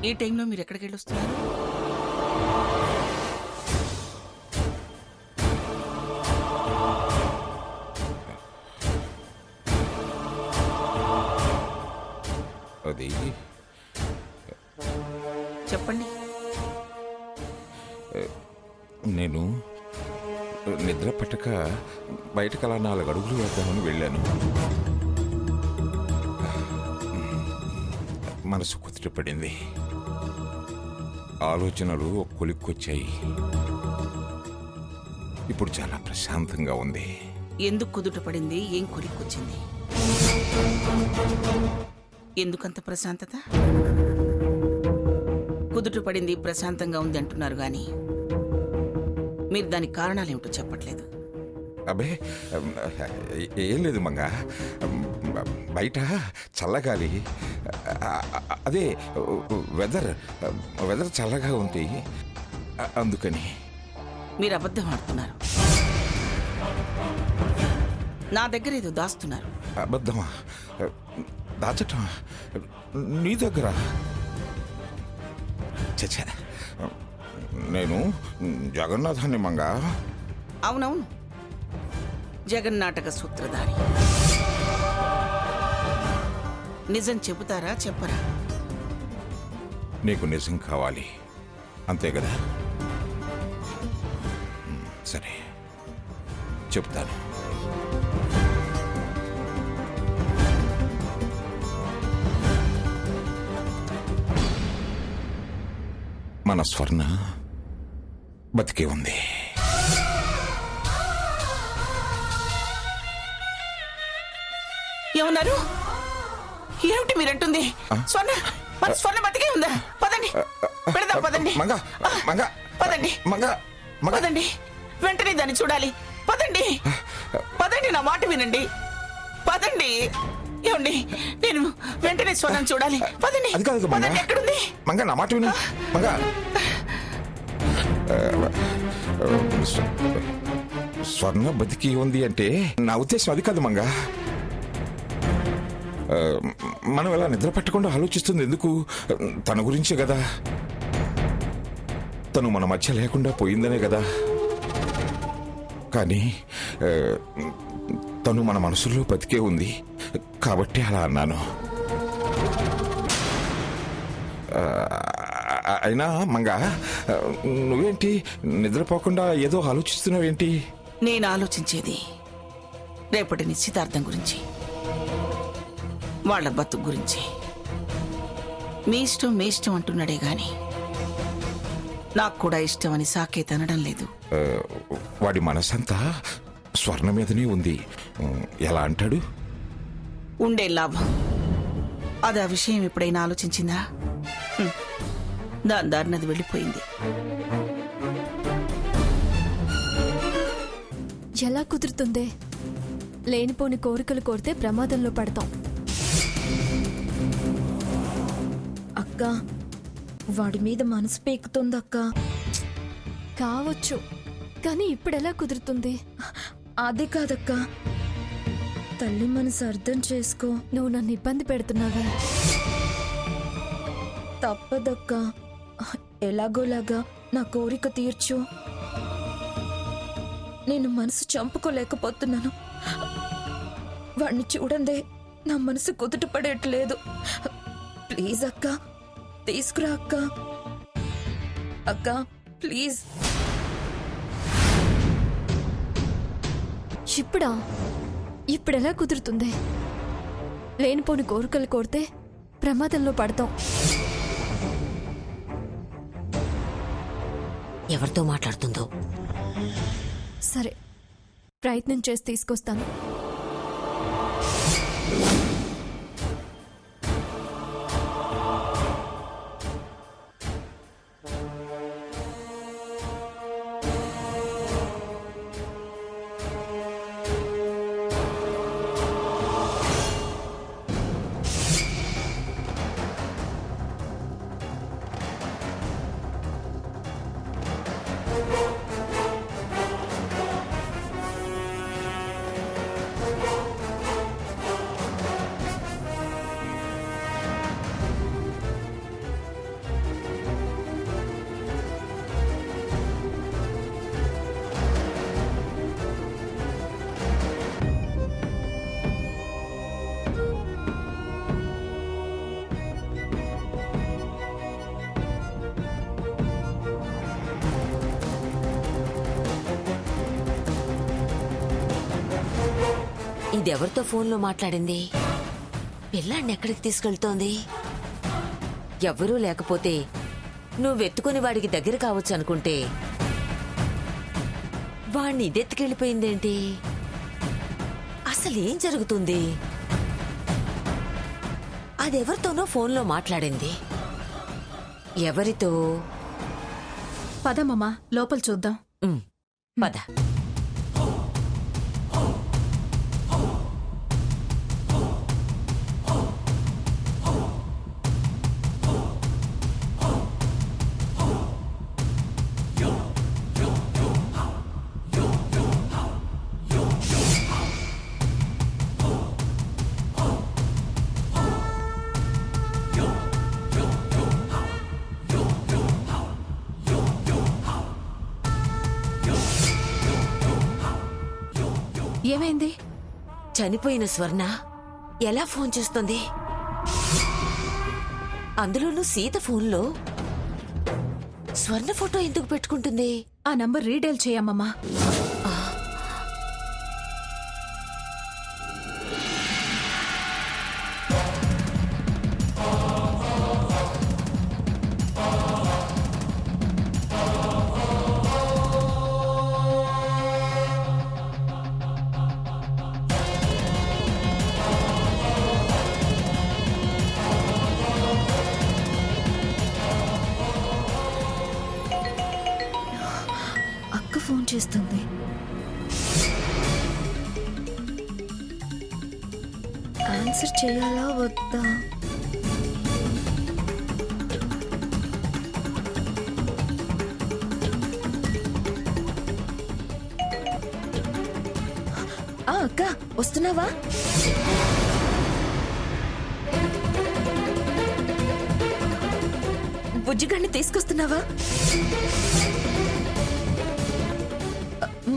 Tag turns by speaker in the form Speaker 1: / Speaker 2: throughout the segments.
Speaker 1: ఈ టైంలో మీరు ఎక్కడికి వెళ్ళొస్తున్నారు?
Speaker 2: అది
Speaker 1: చెప్పండి.
Speaker 2: నేను నిద్ర పట్టక బయటకు అలా 4 అడుగులు వేద్దామని వెళ్ళాను. మనసు కుదుటపడింది. ఆలోచనలు కొలిక్కొచ్చాయి. ఇప్పుడు చాలా ప్రశాంతంగా ఉంది.
Speaker 1: ఎందుకు కుదుట పడింది? ఏం కొలిక్కొచ్చింది? ఎందుకంత ప్రశాంతత? కుదుట పడింది, ప్రశాంతంగా ఉంది అంటున్నారు గాని మీరు దానికి కారణాలేమిటో చెప్పట్లేదు.
Speaker 2: అబ్బే ఏం లేదు మంగ. బయట చల్లగాలి, అదే వెదర్ చల్లగా ఉంది, అందుకని.
Speaker 1: మీరు అబద్ధం ఆడుతున్నారు. నా దగ్గర ఏదో దాస్తున్నారు.
Speaker 2: అబద్ధమా? దాచటమా? నీ దగ్గర? చచ్చా, నేను జగన్నాథాన్ని మంగ.
Speaker 1: అవునవును, జగన్నాటక సూత్రధారి. నిజం చెబుతారా చెప్పరా?
Speaker 2: నీకు నిజం కావాలి అంతే కదా? సరే చెప్తాను. మన స్వర్ణ బతికే ఉంది.
Speaker 1: ఏమన్నారు? ఏమిటి మీరంటుంది? స్వర్ణ, మన స్వర్ణ బతికే ఉందా? పదండి పెడదాం, పదండి.
Speaker 2: మంగ మంగ
Speaker 1: పదండి
Speaker 2: మంగ మంగ,
Speaker 1: పదండి, వెంటనే దాన్ని చూడాలి. పదండి పదండి, నా మాట వినండి. పదండి. ఏమండి, నేను వెంటనే స్వర్ణం చూడాలి. పదండి.
Speaker 2: అది కాదు మంగ.
Speaker 1: పదండి. ఎక్కడుంది?
Speaker 2: మంగ నా మాట విను మంగ. స్వర్ణ బతికి ఉంది అంటే నా ఉద్దేశం అది కాదు మంగ. మనం ఎలా నిద్ర పట్టకుండా ఆలోచిస్తుంది ఎందుకు? తన గురించే కదా. తను మన మధ్య లేకుండా పోయిందనే కదా. కానీ తను మన మనసులో బతికే ఉంది కాబట్టి అలా అన్నాను. అయినా మంగ, నువ్వేంటి నిద్రపోకుండా ఏదో ఆలోచిస్తున్నావేంటి?
Speaker 1: నేను ఆలోచించేది రేపటి నిశ్చితార్థం గురించి, వాళ్ళ బతుకు గురించి. మీ ఇష్టం మీ ఇష్టం అంటున్నాడే గాని నాకు కూడా ఇష్టం అని సాకేత్ అనడం లేదు.
Speaker 2: వాడి మనసంతా స్వర్ణ మీదనే ఉంది. ఎలా అంటాడు?
Speaker 1: ఉండే లాభం అది. ఆ విషయం ఎప్పుడైనా ఆలోచించిందా? దాని దారినది వెళ్ళిపోయింది.
Speaker 3: ఎలా కుదురుతుందే? లేనిపోని కోరికలు కోరితే ప్రమాదంలో పడతాం.
Speaker 4: అక్క, వాడి మీద మనసు పీకుతుందక్క.
Speaker 3: కావచ్చు, కానీ ఇప్పుడెలా కుదురుతుంది?
Speaker 4: అది కాదక్క, తల్లి మనసు అర్థం చేసుకో.
Speaker 3: నువ్వు నన్ను ఇబ్బంది పెడుతున్నావే.
Speaker 4: తప్పదక్క, ఎలాగోలాగా నా కోరిక తీర్చు. నేను మనసు చంపుకోలేకపోతున్నాను. వాడిని చూడందే నా మనసు కుదుట పడేట్లేదు. ప్లీజ్ అక్క, తీసుకురా అక్క. అక్క ప్లీజ్.
Speaker 3: ఇప్పుడా? ఇప్పుడెలా కుదురుతుంది? లేనిపోని కోరికలు కోరితే ప్రమాదంలో పడతాం.
Speaker 5: ఎవరితో మాట్లాడుతుందో?
Speaker 3: సరే, ప్రయత్నం చేసి తీసుకొస్తాను.
Speaker 5: ఇదెవరితో ఫోన్లో మాట్లాడింది? పిల్లాన్ని ఎక్కడికి తీసుకెళ్తోంది? ఎవ్వరూ లేకపోతే నువ్వెత్తుకుని వాడికి దగ్గర కావచ్చు అనుకుంటే వాణ్ణి ఇదెత్తుకెళ్ళిపోయిందేంటి? అసలేం జరుగుతుంది? అదెవరితోనో ఫోన్లో మాట్లాడింది. ఎవరితో?
Speaker 6: పదమ్మా లోపల చూద్దాం.
Speaker 5: ఉమ్, పద.
Speaker 6: ఏమైంది?
Speaker 5: చనిపోయిన స్వర్ణ ఎలా ఫోన్ చేస్తుంది? అందులోనూ సీత ఫోన్లో స్వర్ణ ఫోటో ఎందుకు పెట్టుకుంటుంది?
Speaker 6: ఆ నంబర్ రీడైల్ చేయమ్మమ్మా.
Speaker 4: అక్క ఫోన్ చేస్తుంది. ఆన్సర్ చేయాలా వద్దా? అక్క వస్తున్నావా? బుజ్జిగాడిని తీసుకొస్తున్నావా?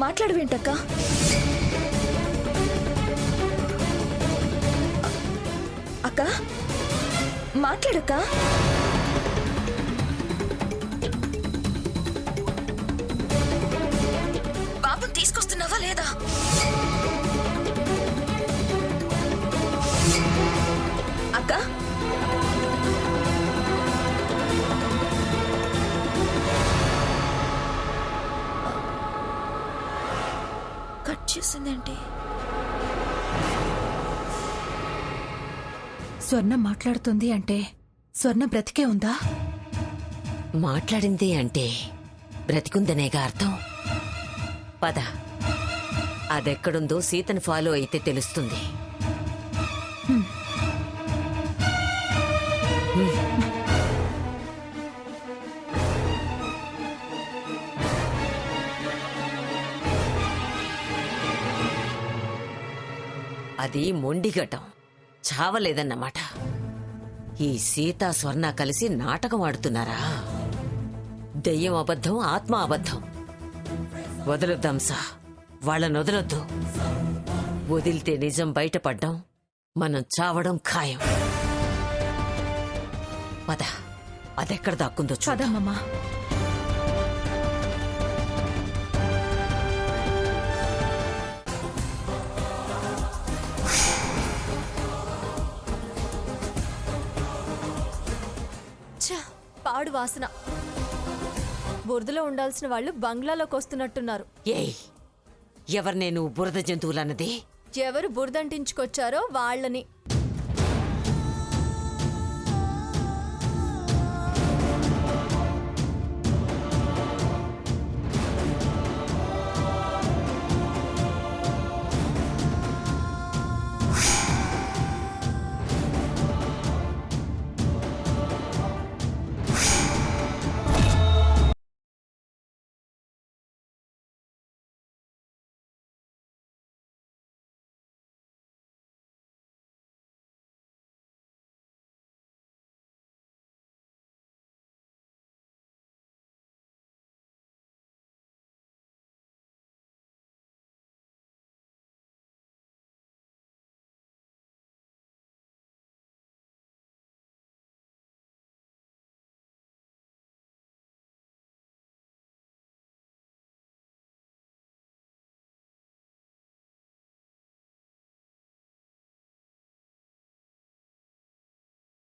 Speaker 4: మాట్లాడవేంటక్క? అక్క మాట్లాడక్క. బాబుని తీసుకొస్తున్నావా లేదా? అక్క కట్ చేసిందేంటి?
Speaker 6: స్వర్ణ మాట్లాడుతుంది అంటే స్వర్ణ బ్రతికే ఉందా?
Speaker 5: మాట్లాడింది అంటే బ్రతికుందనేగా అర్థం. పద, అదెక్కడుందో సీతను ఫాలో అయితే తెలుస్తుంది. అది మొండిగటం, చావలేదన్నమాట. ఈ సీతా స్వర్ణ కలిసి నాటకం ఆడుతున్నారా? దెయ్యం అబద్ధం, ఆత్మ అబద్ధం. వదలొద్దాం సా, వాళ్ళని వదలొద్దు. వదిలితే నిజం బయటపడ్డం, మనం చావడం ఖాయం. పద, అదెక్కడ దాక్కుందో చూద్దాం.
Speaker 6: పదమ్మా.
Speaker 3: పాడు వాసన. బురదలో ఉండాల్సిన వాళ్ళు బంగ్లాలోకి వస్తున్నట్టున్నారు.
Speaker 5: ఏయ్, ఎవరు నేను బురద జంతువులన్నది?
Speaker 3: ఎవరు బురదంటించుకొచ్చారో వాళ్ళని.